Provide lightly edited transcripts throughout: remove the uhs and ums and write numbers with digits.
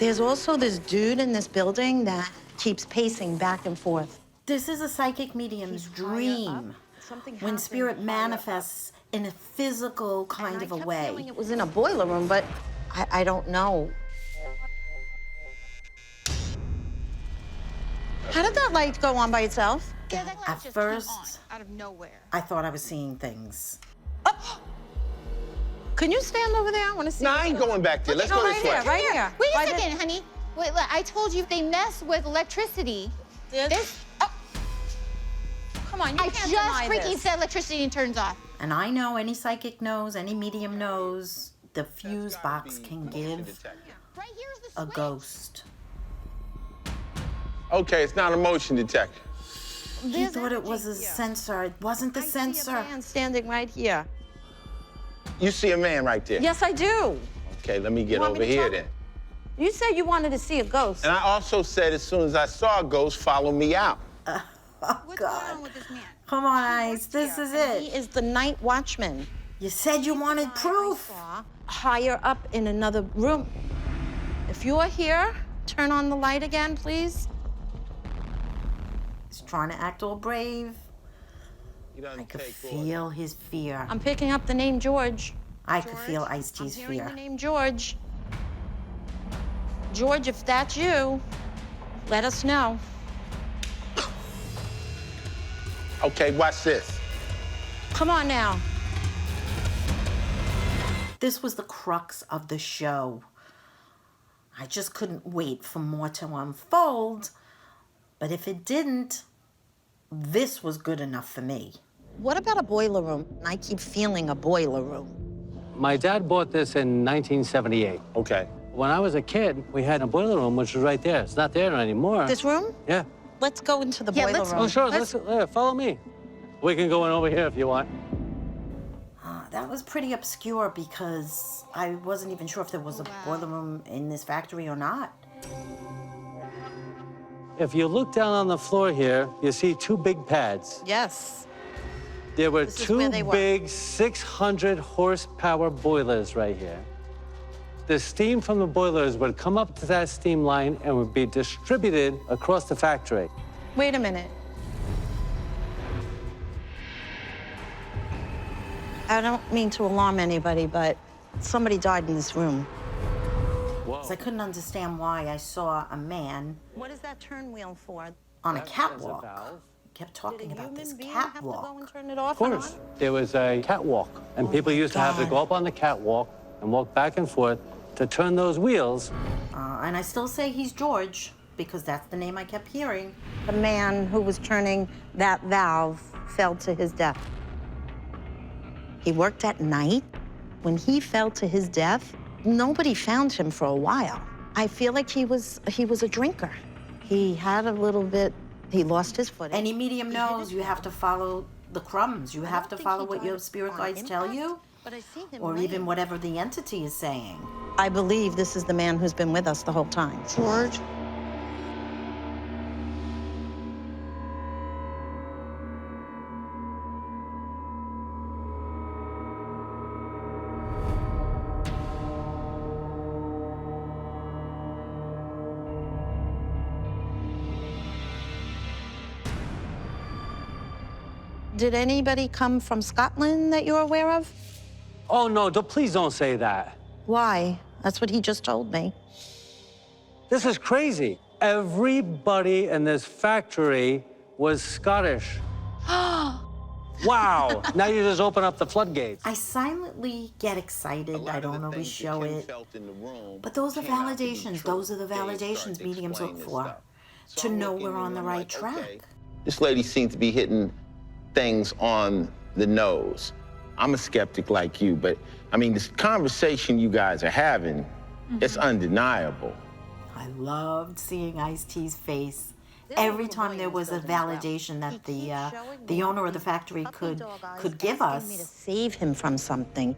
There's also this dude in this building that keeps pacing back and forth. This is a psychic medium's dream. When spirit manifests in a physical kind of a way. I kept feeling it was in a boiler room, but I don't know. How did that light go on by itself? Yeah, that light At just first, came on out of nowhere. I thought I was seeing things. Oh. Can you stand over there? I want to see. No, I ain't going back there. Let's go this way. Right here. Wait a second, honey. Wait, look, I told you if they mess with electricity. Oh. Come on, you can't I deny just freaking this. said electricity turns off. And I know any psychic knows, any medium knows, the fuse box can give Right here's the a switch. ghost. Okay, it's not a motion detector. He thought it was a sensor. It wasn't the I see sensor. a man standing right here. You see a man right there? Yes, I do. Okay, let me get want me over to here talk? then. You said you wanted to see a ghost. And I also said as soon as I saw a ghost, follow me out. Oh, What's God. going on with this man? Come on, Ice. This is He it. is the night watchman. You said you wanted proof. Higher up in another room. If you are here, turn on the light again, please. He's trying to act all brave. I could feel his fear. I'm picking up the name George. I could feel Ice I'm T's hearing fear. the name George. George, if that's you, let us know. Okay, watch this. Come on now. This was the crux of the show. I just couldn't wait for more to unfold. But if it didn't, this was good enough for me. What about a boiler room? I keep feeling a boiler room. My dad bought this in 1978. Okay. When I was a kid, we had a boiler room, which was right there. It's not there anymore. This room? Yeah. Let's go into the Yeah, boiler let's- room. Oh, sure. Let's follow me. We can go in over here if you want. That was pretty obscure because I wasn't even sure if there was a boiler room in this factory or not. If you look down on the floor here, you see two big pads. Yes. There were This is two where they were. big 600 horsepower boilers right here. The steam from the boilers would come up to that steam line and would be distributed across the factory. Wait a minute. I don't mean to alarm anybody, but somebody died in this room. So I couldn't understand why I saw a man What is that turn wheel for? on a That's a catwalk. valve. He kept talking about this being have to go catwalk. and turn it off Of course. There was a catwalk, and people my used to have to God. go up on the catwalk and walk back and forth to turn those wheels. And I still say he's George because that's the name I kept hearing. The man who was turning that valve fell to his death. He worked at night. When he fell to his death, nobody found him for a while. I feel like he was a drinker. He had a little bit, he lost his footing. Any medium knows you have to follow the crumbs. You have to follow what your spirit guides tell you, But I see him or even whatever the entity is saying. I believe this is the man who's been with us the whole time. George? Did anybody come from Scotland that you're aware of? Oh, no, please don't say that. Why? That's what he just told me. This is crazy. Everybody in this factory was Scottish. Wow. Now you just open up the floodgates. I silently get excited. I don't always show it. But those are validations. Those are the validations mediums look for to know we're on the right track. This lady seems to be hitting things on the nose. I'm a skeptic like you, but I mean, this conversation you guys are having, it's undeniable. I loved seeing Ice T's face every time there was a validation that the owner of the factory could give asking me to us. save him from something.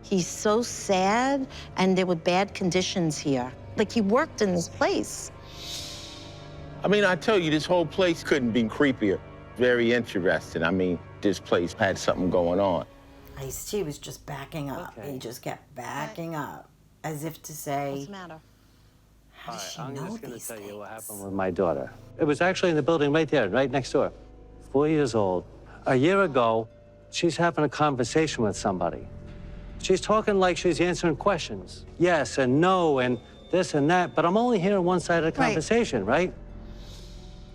He's so sad, and there were bad conditions here. Like, he worked in this place. I mean, I tell you, this whole place couldn't be creepier. Very interesting. I mean, this place had something going on. Ice T was just backing up. Okay. He just kept backing up, as if to say, What's the matter? How does she I'm know just going to these tell you what things? happened with my daughter. It was actually in the building right there, right next door. 4 years old. A year ago, she's having a conversation with somebody. She's talking like she's answering questions. Yes and no and this and that, but I'm only hearing one side of the conversation, right?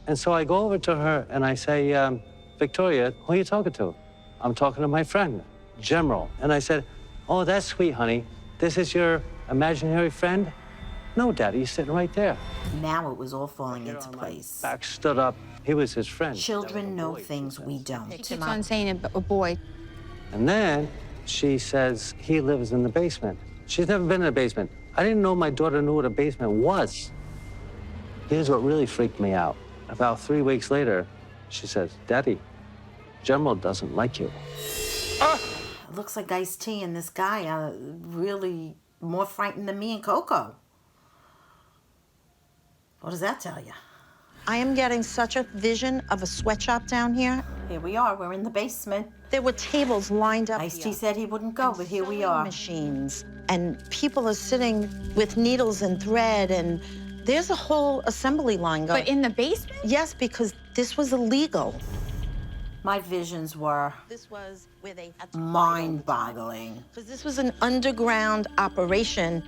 And so I go over to her and I say, Victoria, who are you talking to? I'm talking to my friend, General. And I said, oh, that's sweet, honey. This is your imaginary friend? No, Daddy, he's sitting right there. Now it was all falling into place. Back stood up. He was his friend. Children know things we don't. She keeps on saying a boy. And then she says he lives in the basement. She's never been in the basement. I didn't know my daughter knew what a basement was. Here's what really freaked me out. About 3 weeks later, she says, Daddy, General doesn't like you. It looks like Ice T and this guy are really more frightened than me and Coco. What does that tell you? I am getting such a vision of a sweatshop down here. Here we are, we're in the basement. There were tables lined up Ice here. T said he wouldn't go, but here we Sewing are. Machines, and people are sitting with needles and thread, and there's a whole assembly line going. But in the basement? Yes, because this was illegal. My visions were This was where they had to mind-boggling. because this was an underground operation.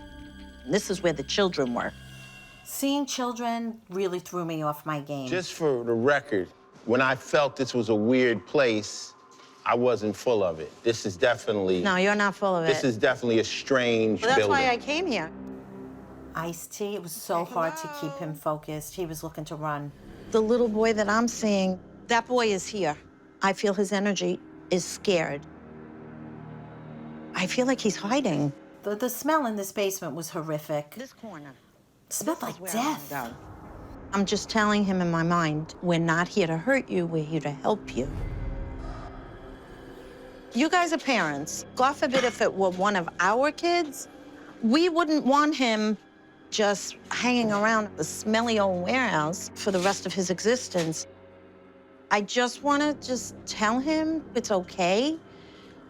This is where the children were. Seeing children really threw me off my game. Just for the record, when I felt this was a weird place, I wasn't full of it. This is definitely, No, you're not full of it. this is definitely a strange Well, that's building. why I came here. Ice T, it was so hard to keep him focused. He was looking to run. The little boy that I'm seeing, that boy is here. I feel his energy is scared. I feel like he's hiding. The smell in this basement was horrific. This corner. It smelled like Where I wanna death. go. I'm just telling him in my mind, we're not here to hurt you, we're here to help you. You guys are parents. God forbid if it were one of our kids, we wouldn't want him just hanging around the smelly old warehouse for the rest of his existence. I just want to just tell him it's okay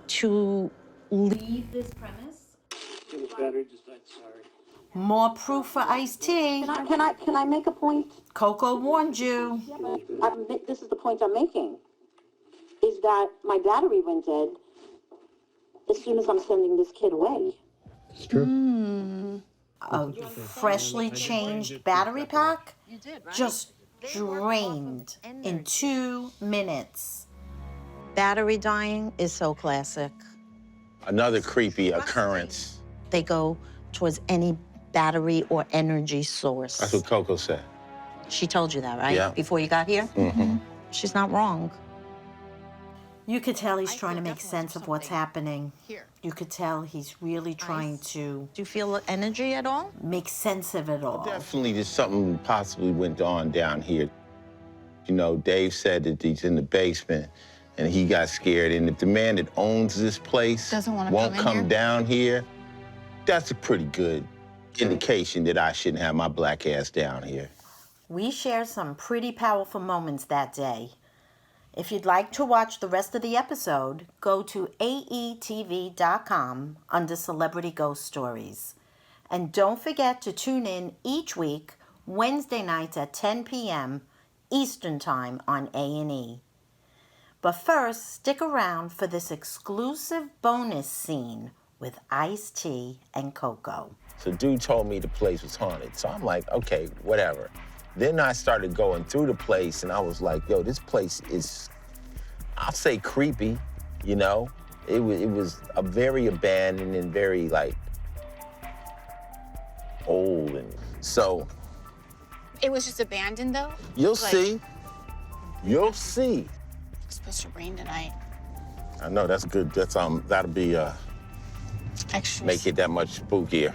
to leave this premise. More proof for Ice T. Can I make a point? Coco warned you. This is the point I'm making. Is that my battery went dead as soon as I'm sending this kid away. It's true. A freshly changed battery pack just drained in 2 minutes. Battery dying is so classic. Another creepy occurrence. They go towards any battery or energy source. That's what Coco said. She told you that, right? Yeah. Before you got here? Mm-hmm. She's not wrong. You could tell he's trying to make sense of what's happening. You could tell he's really trying to Do you feel energy at all? make sense of it all. Definitely there's something possibly went on down here. You know, Dave said that he's in the basement and he got scared. And if the man that owns this place Doesn't wanna won't come in come here? down here, that's a pretty good indication that I shouldn't have my black ass down here. We shared some pretty powerful moments that day. If you'd like to watch the rest of the episode, go to aetv.com under Celebrity Ghost Stories. And don't forget to tune in each week, Wednesday nights at 10 p.m. Eastern Time on A&E. But first, stick around for this exclusive bonus scene with Ice T and Coco. So dude told me the place was haunted. So I'm like, okay, whatever. Then I started going through the place and I was like, yo, this place is, I'll say creepy, you know? It was a very abandoned and very like old. And so It was just abandoned, though? you'll Like- see. You'll see. It's supposed to rain tonight. I know, that's good. That's that'll be Extra. make it that much spookier.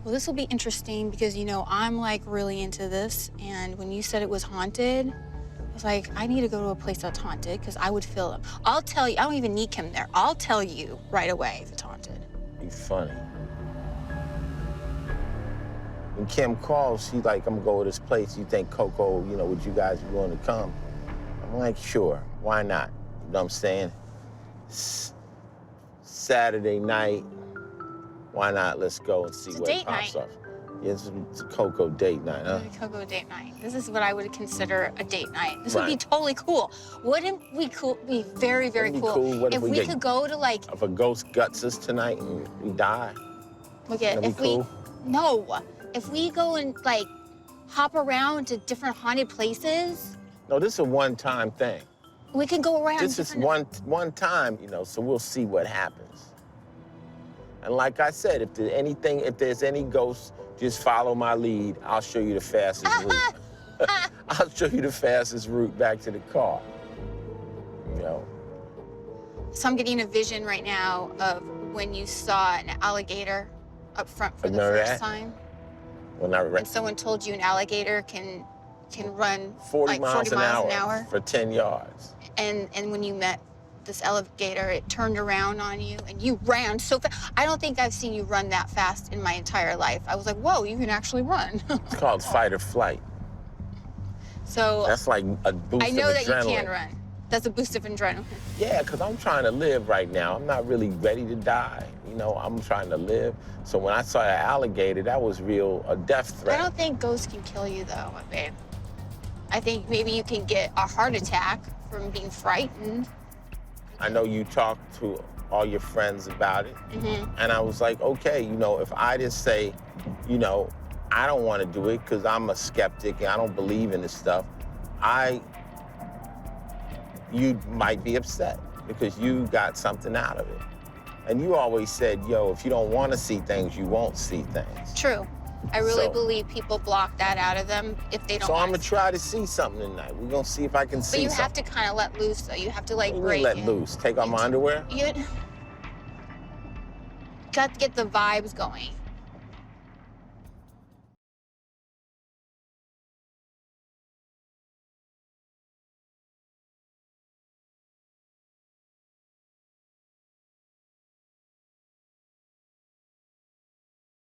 Well, this will be interesting because, you know, I'm like really into this. And when you said it was haunted, I was like, I need to go to a place that's haunted because I would feel it. I'll tell you, I don't even need Kim there. I'll tell you right away if it's haunted. Be funny. When Kim calls, she's like, I'm gonna go to this place. You think Coco, you know, would you guys be willing to come? I'm like, sure, why not? You know what I'm saying? Saturday night, why not? Let's go and see It's a what date pops night. up. It's a Coco date night, huh? Coco date night. This is what I would consider a date night. This would be Right. totally cool. Wouldn't we be very, very Wouldn't it be cool? cool? What if if we we get- could go to like, If a ghost guts us tonight and we die, look at, that'd if be cool. if we go and like hop around to different haunted places, No, this is a one-time thing. we could go around. This is one time, you know, so we'll see what happens. And like I said, if there's any ghosts, just follow my lead. I'll show you the fastest route. I'll show you the fastest route back to the car. You know? So I'm getting a vision right now of when you saw an alligator up front for the Remember first that? time, When I and someone told you an alligator can run 40 like miles 40 miles an hour. for 10 yards. And when you met this alligator, it turned around on you and you ran so fast. I don't think I've seen you run that fast in my entire life. I was like, whoa, you can actually run. It's called fight or flight. So That's like a boost I know of that adrenaline. you can run. That's a boost of adrenaline. Yeah, because I'm trying to live right now. I'm not really ready to die. You know, I'm trying to live. So when I saw an alligator, that was a death I threat. don't think ghosts can kill you though, babe. I think maybe you can get a heart attack from being frightened. I know you talked to all your friends about it. And I was like, okay, you know, if I just say, you know, I don't want to do it because I'm a skeptic and I don't believe in this stuff, you might be upset because you got something out of it. And you always said, yo, if you don't want to see things, you won't see things. True. I really So- believe people block that out of them if they don't So I'm want gonna try to see something tonight. We're gonna see if I can But see you something. have to kind of let loose though. You have to like What do you break mean let in. loose? Take off my underwear? You got to get the vibes going.